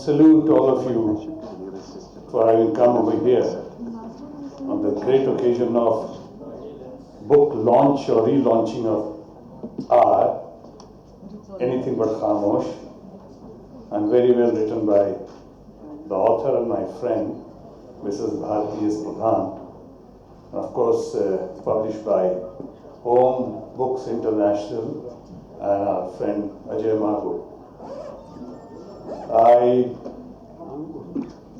salute all of you for having come over here on the great occasion of book launch or relaunching of our Anything But Khamosh, and very well written by the author and my friend, Mrs. Bharti Shatrughan, and of course published by Home Books International and our friend Ajay Mago. I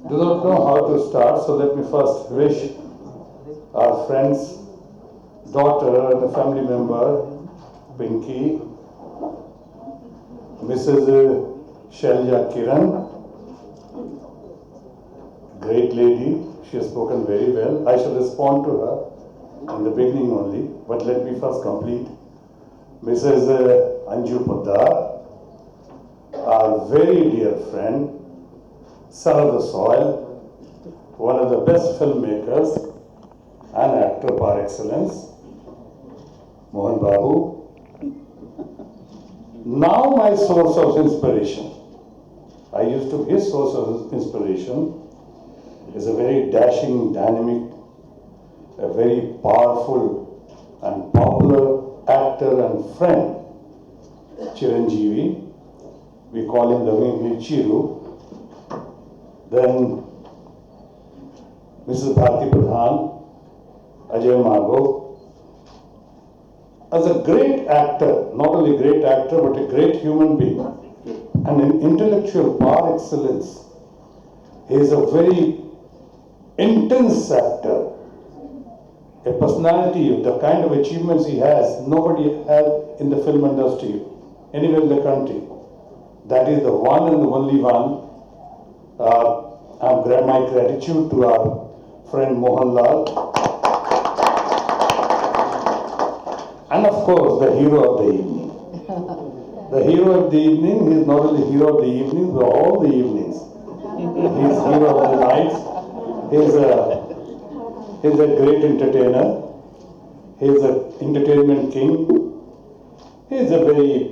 do not know how to start, so let me first wish our friend's daughter and a family member, Pinky, Mrs. Shailja Kiran, great lady, she has spoken very well. I shall respond to her in the beginning only, but let me first complete. Mrs. Anju Poddar, our very dear friend, son of the soil, one of the best filmmakers and actor par excellence, Mohan Babu. Now my source of inspiration. His source of inspiration is a very dashing, dynamic, a very powerful and popular actor and friend, Chiranjeevi. We call him lovingly Chiru. Then Mrs. Bharti Pradhan, Ajay Mago. As a great actor, not only a great actor, but a great human being, and an intellectual par excellence. He is a very intense actor, a personality, the kind of achievements he has, nobody had in the film industry, anywhere in the country. That is the one and the only one. My gratitude to our friend Mohanlal, and of course the hero of the evening. The hero of the evening, he is not only hero of the evening, but all the evenings. He is hero of the nights. He is a great entertainer. He is an entertainment king. He is a very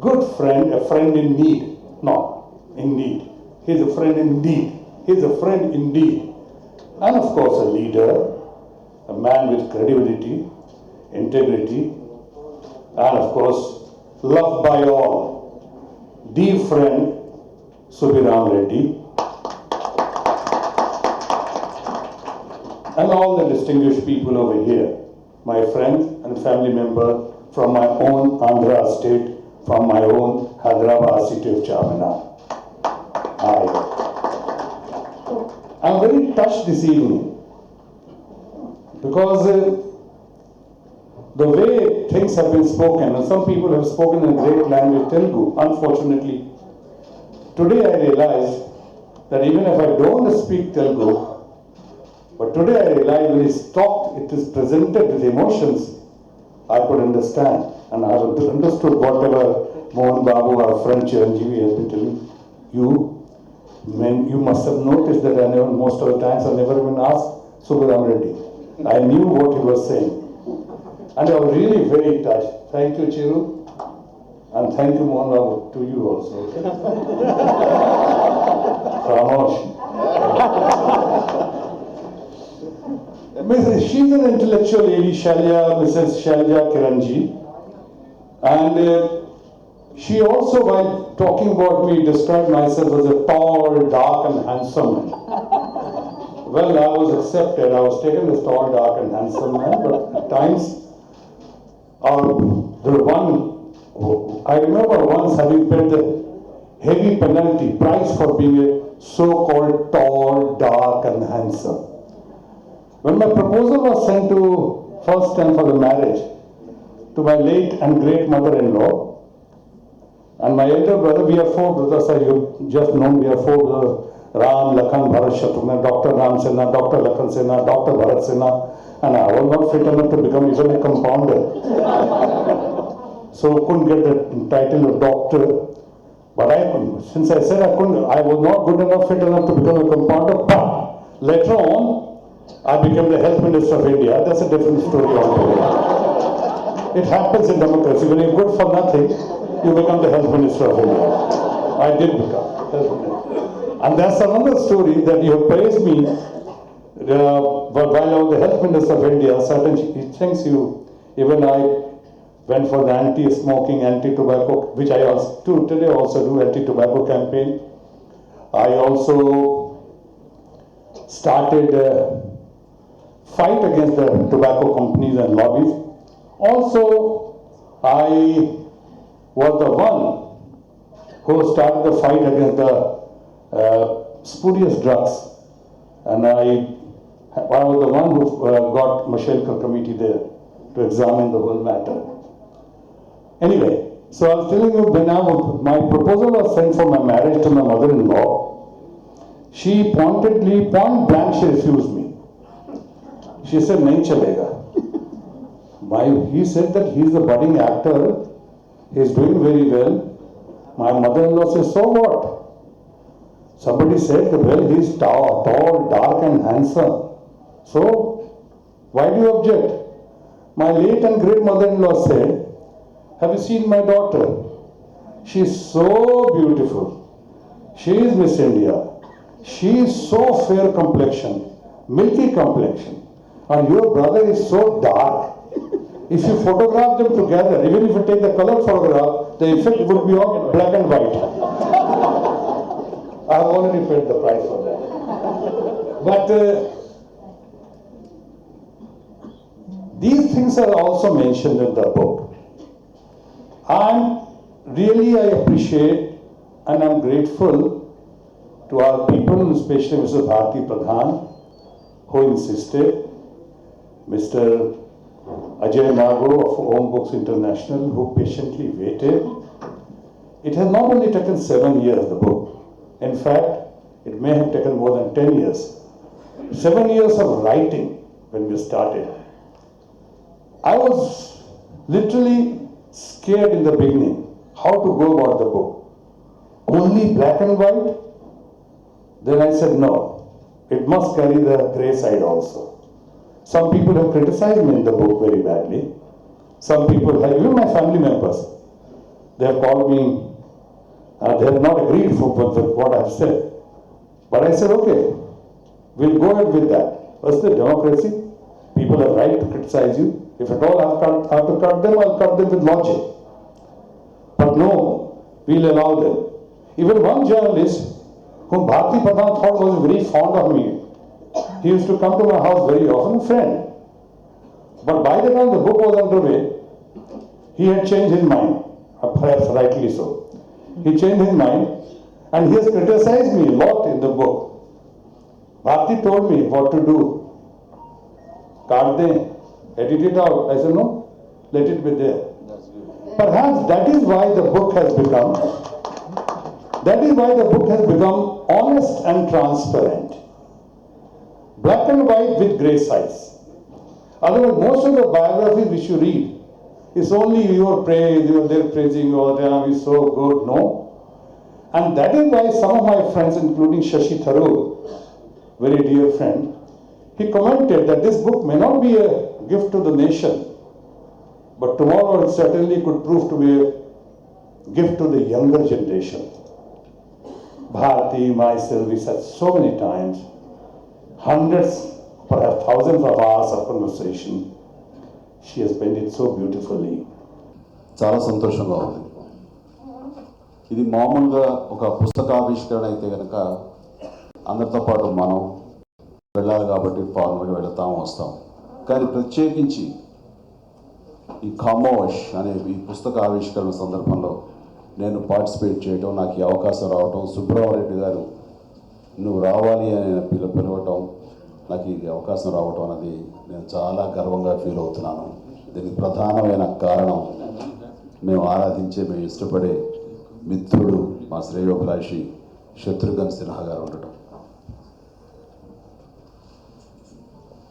good friend, a friend in need. No, in need. He is a friend indeed. He is a friend indeed. And of course a leader, a man with credibility, integrity, and of course loved by all. Dear friend Subiram Reddy, and all the distinguished people over here, my friends and family member from my own Andhra state, from my own Hyderabad city of Charminar. I'm very touched this evening because the way things have been spoken, and some people have spoken in great language Telugu, unfortunately. Today I realized that even if I don't speak Telugu, but today I realized when it is presented with emotions, I could understand, and I have understood whatever Mohan Babu, our friend Chiranjeevi, has been telling you. You must have noticed that most of the times I never even asked Subiram Reddy. I knew what he was saying. And I was really very touched. Thank you, Chiru. And thank you, Mohan Babu, to you also. Khamosh. She's an intellectual lady, Mrs. Shailja Kiranji. And she also, while talking about me, described myself as a tall, dark and handsome man. Well, I was accepted. I was taken as tall, dark and handsome man, but at times, I remember once having paid the heavy penalty price for being a so-called tall, dark and handsome. When my proposal was sent to first time for the marriage to my late and great mother-in-law, and my elder brother, we are four brothers, as you just known, we are four brothers, Ram, Lakhan, Bharat, Shatrughan, Dr. Ram Sinha, Dr. Lakhan Sinha, Dr. Bharat Sinha, and I was not fit enough to become even a compounder. So couldn't get the title of doctor. But since I said I was not good enough, fit enough to become a compounder, but later on, I became the Health Minister of India. That's a different story altogether. It happens in democracy. When you're good for nothing, you become the Health Minister of India. I did become Health Minister. And that's another story that you have praised me while I was the Health Minister of India. Certain things even I went for the anti-smoking, anti-tobacco, which I also today also do anti-tobacco campaign. I also started a fight against the tobacco companies and lobbies. Also, I was the one who started the fight against the spurious drugs, and I was the one who got Mashelkar committee there to examine the whole matter. Anyway, so I was telling you, when my proposal was sent for my marriage to my mother-in-law, she point blank, she refused me. She said, "Nahi chalega." He said that he is a budding actor, he is doing very well. My mother-in-law says, "So what?" Somebody said, "Well, he is tall, dark and handsome. So, why do you object?" My late and great mother-in-law said, "Have you seen my daughter? She is so beautiful. She is Miss India. She is so fair complexion, milky complexion. And your brother is so dark. If you photograph them together, even if you take the color photograph, the effect would be of black and white." I have already paid the price for that. But these things are also mentioned in the book. I appreciate and I'm grateful to our people, especially Mr. Bharti Pradhan, who insisted, Mr. Ajay Nago of Home Books International, who patiently waited. It has not only taken 7 years, the book. In fact, it may have taken more than 10 years. 7 years of writing when we started. I was literally scared in the beginning how to go about the book. Only black and white? Then I said, no, it must carry the grey side also. Some people have criticized me in the book very badly. Some people have, even my family members, they have called me, they have not agreed with what I have said. But I said, okay, we'll go ahead with that. What's the democracy? People have right to criticize you. If at all I have to cut them, I'll cut them with logic. But no, we'll allow them. Even one journalist whom Bharti Pradhan thought was very fond of me, he used to come to my house very often, a friend. But by the time the book was underway, he had changed his mind, perhaps rightly so. He changed his mind and he has criticized me a lot in the book. Bharti told me what to do. Cut them, edit it out. I said, no, let it be there. Perhaps that is why the book has become honest and transparent. Black and white with grey sides. Otherwise, most of the biographies which you read is only your praise, they're praising you all the time, is so good, no. And that is why some of my friends, including Shashi Tharoor, very dear friend, he commented that this book may not be a gift to the nation, but tomorrow it certainly could prove to be a gift to the younger generation. Bharti, myself, we said so many times, hundreds, perhaps thousands of hours of conversation. She has spent it so beautifully. చాలా సంతోషంగా ఉంది. ఇది మామూలుగా ఒక పుస్తకావిష్కరణ అయితే కనుక అందరితో పాటు మనం వెళ్ళాలి కాబట్టి ఫార్మల్గా వెళతాం వస్తాం. కానీ ప్రత్యేకించి ఈ ఖామోష్ అనే ఈ పుస్తక ఆవిష్కరణ సందర్భంలో నేను పార్టిసిపేట్ చేయడం, నాకు ఈ అవకాశం రావటం, సుబ్రహ్మరెడ్డి గారు నువ్వు రావాలి అని పిలవటం, నాకు ఈ అవకాశం రావటం అనేది నేను చాలా గర్వంగా ఫీల్ అవుతున్నాను. దీనికి ప్రధానమైన కారణం మేము ఆరాధించే, మేము ఇష్టపడే మిత్రుడు, మా శ్రేయోభిలాషి శత్రుఘ్న సిన్హా గారు ఉండటం.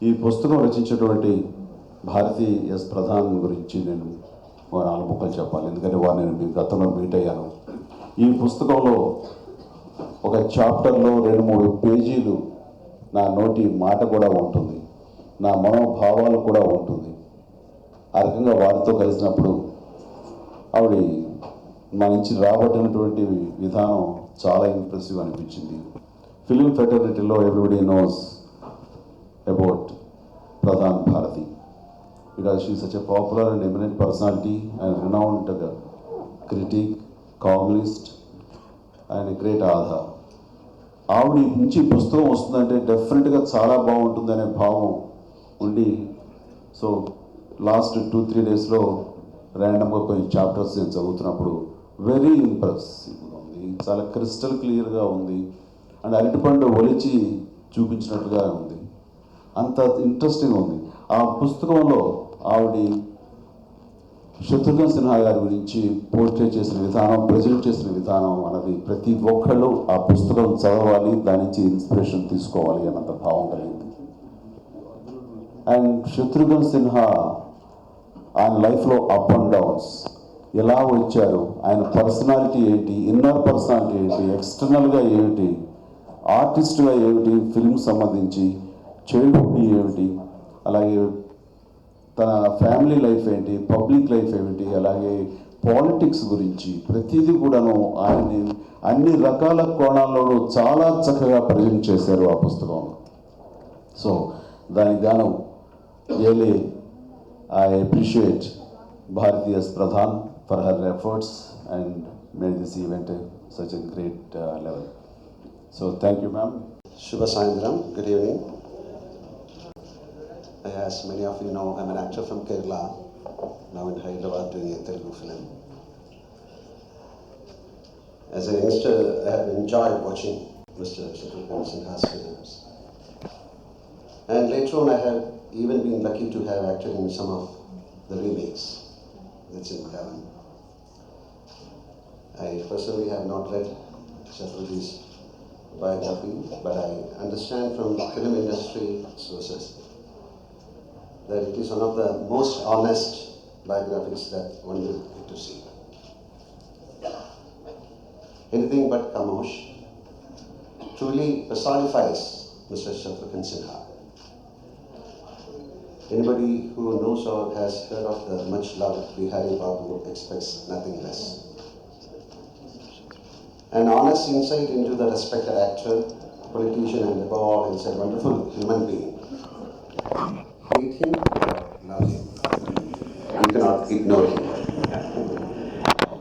ఈ పుస్తకం రచించినటువంటి భారతీ ఎస్ ప్రధాన్ గురించి నేను 4 ముక్కలు చెప్పాలి, ఎందుకంటే వారు నేను గతంలో మీట్ అయ్యాను. ఈ పుస్తకంలో ఒక చాప్టర్లో 2-3 పేజీలు నా నోటి మాట కూడా ఉంటుంది, నా మనోభావాలు కూడా ఉంటుంది. ఆ రకంగా వారితో కలిసినప్పుడు ఆవిడ మా నుంచి రాబట్టినటువంటి విధానం చాలా ఇంప్రెసివ్ అనిపించింది. ఫిలిం ఫెటర్నిటీలో everybody knows about Pradhan Bharati because she is such a popular and eminent personality and renowned critic, columnist and a great author. ఆవిడ నుంచి పుస్తకం వస్తుందంటే డెఫినెట్గా చాలా బాగుంటుందనే భావం ఉండి, సో లాస్ట్ 2-3 డేస్లో ర్యాండమ్గా కొన్ని చాప్టర్స్ నేను చదువుతున్నప్పుడు వెరీ ఇంప్రెసివ్గా ఉంది, చాలా క్రిస్టల్ క్లియర్గా ఉంది అండ్ అరటిపండు ఒలిచి చూపించినట్టుగా ఉంది, అంత ఇంట్రెస్టింగ్ ఉంది. ఆ పుస్తకంలో ఆవిడ శత్రుఘ్న సిన్హా గారి గురించి పోర్ట్రేట్ చేసిన విధానం, ప్రజెంట్ చేసిన విధానం అన్నది ప్రతి ఒక్కళ్ళు ఆ పుస్తకం చదవాలి, దాని నుంచి ఇన్స్పిరేషన్ తీసుకోవాలి అన్నంత భావం కలిగింది. అండ్ శత్రుఘ్న సిన్హా ఆయన లైఫ్లో అప్ అండ్ డౌన్స్ ఎలా వచ్చారు, ఆయన పర్సనాలిటీ ఏంటి, ఇన్నర్ పర్సనాలిటీ ఏంటి, ఎక్స్టర్నల్గా ఏమిటి, ఆర్టిస్ట్గా ఏమిటి, ఫిల్మ్ సంబంధించి చైల్డ్హుడ్ ఏమిటి, అలాగే తన ఫ్యామిలీ లైఫ్ ఏంటి, పబ్లిక్ లైఫ్ ఏమిటి, అలాగే పాలిటిక్స్ గురించి ప్రతిదీ కూడాను ఆయన్ని అన్ని రకాల కోణాల్లోనూ చాలా చక్కగా ప్రజెంట్ చేశారు ఆ పుస్తకంలో. సో దానికి గాను really I appreciate Bharati as Pradhan for her efforts and made this event such a great level. So thank you, ma'am. Shubha Saindram, good evening. As many of you know, I'm an actor from Kerala, now in Hyderabad doing a Telugu film. As a youngster, I have enjoyed watching Mr. Shatrughan Sinha's films. And later on, I have even been lucky to have acted in some of the remakes that's in Lehren. I personally have not read Shatrughan's biography, but I understand from film industry sources that it is one of the most honest biographies that one will get to see. Anything but Kamosh truly personifies Mr. Shatrughan Sinha. Anybody who knows or has heard of the much loved Bihari Babu expects nothing less. An honest insight into the respected actor, politician, and above all, is a wonderful human being. Hate him or love him, you cannot ignore him.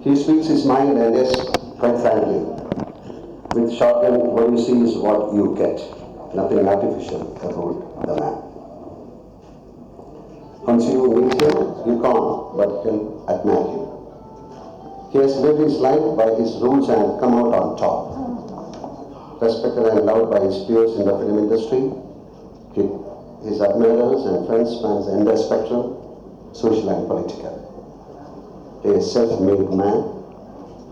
He speaks his mind, and yes, quite frankly, with shotgun, what you see is what you get. Nothing artificial about the man. Once you meet him, you can't but help admire him. He has lived his life by his rules and come out on top. Respected and loved by his peers in the film industry, his admirers and friends spans the entire spectrum, social and political. He is a self-made man.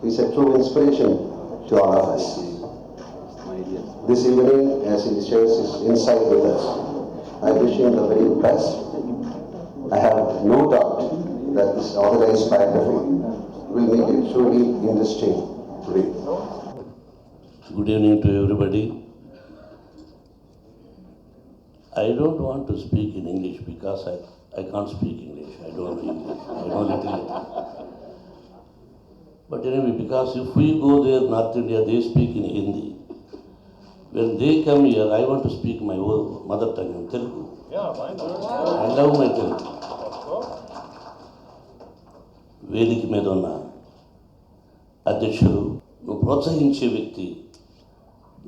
He is a true inspiration to all of us. This evening, as he shares his insight with us, I wish him the very best. I have no doubt that this organized biography will make it truly interesting to read. Good evening to everybody. I don't want to speak in English because I can't speak English. I don't know English. I know little. But anyway, because if we go there, North India, they speak in Hindi. When they come here, I want to speak my own mother tongue in Telugu. Yeah, why not? I love my Telugu. Of course. వేదిక మీద ఉన్న అధ్యక్షుడు, నువ్వు ప్రోత్సహించే వ్యక్తి,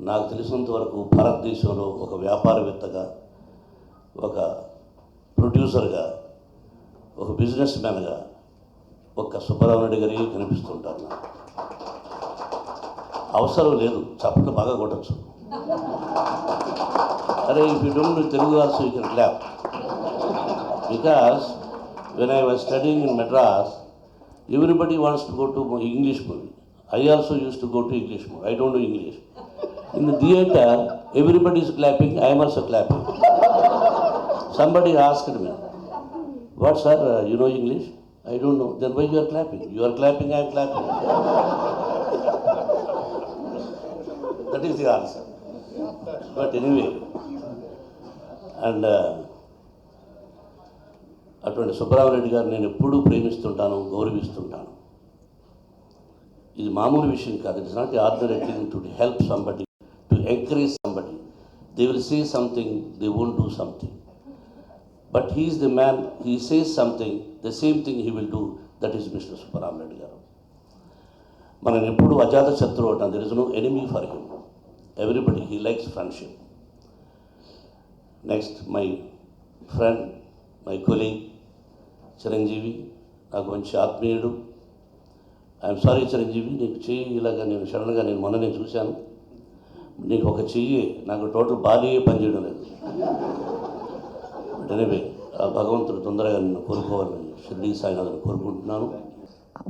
నాకు తెలిసినంత వరకు భారతదేశంలో ఒక వ్యాపారవేత్తగా, ఒక ప్రొడ్యూసర్గా, ఒక బిజినెస్ మ్యాన్గా ఒక్క సుబ్బరామరెడ్డి గారికి కనిపిస్తుంటారు. నాకు అవసరం లేదు, చప్పట్లు బాగా కొట్టచ్చు. అరే if you don't know Telugu also you can clap. Because when I was studying in Madras, everybody wants to go to English movie. I also used to go to English movie. I don't know English. In the theater, everybody is clapping. I am also clapping. Somebody asked me, "What, sir? You know English?" I don't know. Then why you are clapping? You are clapping. I am clapping. That is the answer. But anyway, and. అటువంటి సుబ్బరామరెడ్డి గారు నేను ఎప్పుడూ ప్రేమిస్తుంటాను, గౌరవిస్తుంటాను. ఇది మామూలు విషయం కాదు. It's not ordinary thing to help somebody, to encourage somebody. They will say something, they won't do something. But he's the man, he says something, the same thing he will do. That is Mr Subbaramireddy garu. మనం ఎప్పుడు అజాత శత్రువు అంటాం. There is no enemy for him. Everybody he likes friendship. Next my friend, my colleague Chiranjeevi, నాకు మంచి ఆత్మీయుడు. I'm sorry Chiranjeevi, నీకు చెయ్యి ఇలాగా నేను సడన్గా మొన్న చూశాను. నీకు ఒక చెయ్యి, నాకు టోటల్ బాడీయే పనిచేయడం లేదు. ఎనివే, ఆ భగవంతుడు తొందరగా నిన్ను కోరుకోవాలని షిరిడీ సాయినాథ్ని కోరుకుంటున్నాను.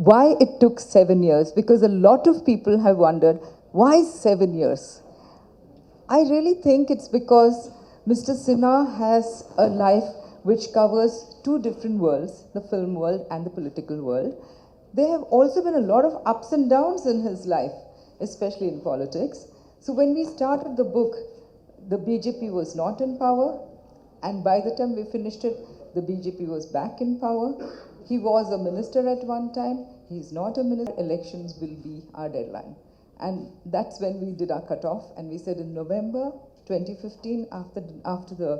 Why it took 7 years? Because a lot of people have wondered, why 7 years? I really think it's because Mr. Sinha has a life which covers two different worlds, the film world and the political world. There have also been a lot of ups and downs in his life, especially in politics. So when we started the book, the BJP was not in power, and by the time we finished it, the BJP was back in power. He was a minister at one time. He's not a minister. Elections will be our deadline. And that's when we did our cutoff, and we said in November 2015, after the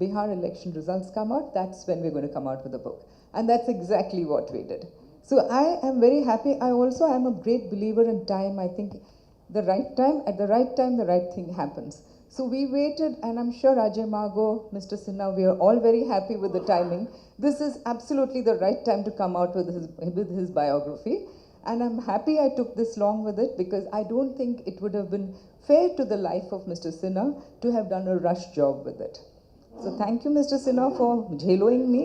Bihar election results come out, that's when we're going to come out with the book. And that's exactly what we did. So I am very happy. I also am a great believer in time. I think the right time, at the right time, the right thing happens. So we waited, and I'm sure Ajay Mago, Mr. Sinha, we are all very happy with the timing. This is absolutely the right time to come out with his biography. And I'm happy I took this long with it, because I don't think it would have been fair to the life of Mr. Sinha to have done a rush job with it. So thank you, Mr. Sinha, for jailoing me.